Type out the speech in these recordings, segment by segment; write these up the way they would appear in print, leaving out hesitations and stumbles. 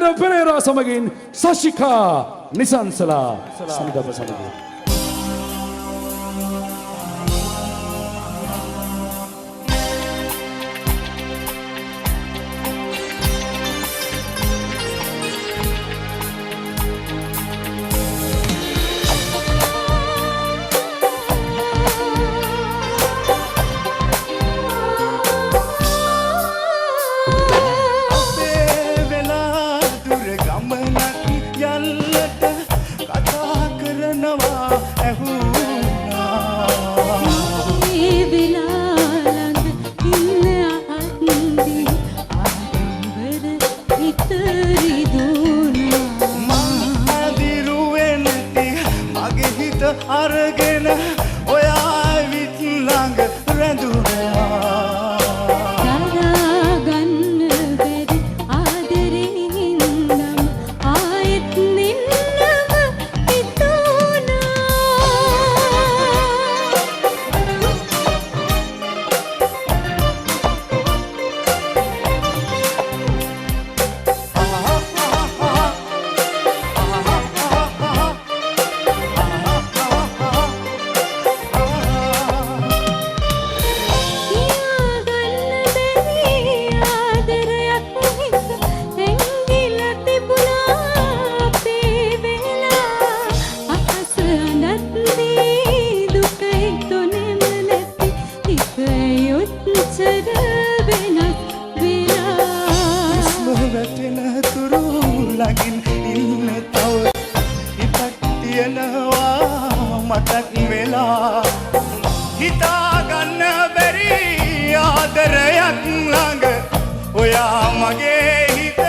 Sandra Pereira samagin Sashika Nisansala Samida Samagin. අරගෙන ඔයා විත් ළඟ රැඳුණා දරා ගන්න බැරි ආදරේ හින්දම ආයෙත් නින්නම හිතුණා ළඟින් ඉන්න තව හිතක් තියනවා මතක් වෙලා හිතා ගන්න බැරි ආදරයක් ළඟ ඔයා මගේ හිත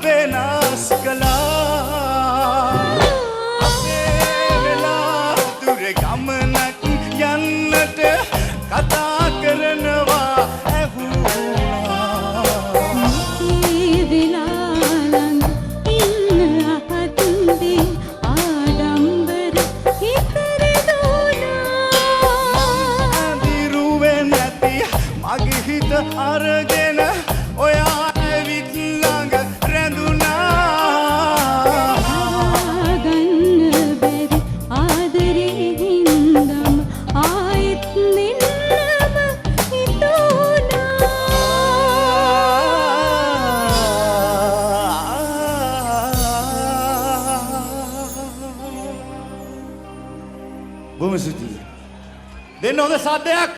වෙනස් කළා අපේ වෙලා දුර ගමනක් යන්නට කතා කරනවා මගේ හිත අරගෙන ඔයා ඇවිත් ළඟ රැඳුණා ගන්න බැරි ආදරේ හින්දම ආයෙත් නින්නම හිතුණා බොහොම ස්තුතියි දෙන්න හොඳ සද්දයක්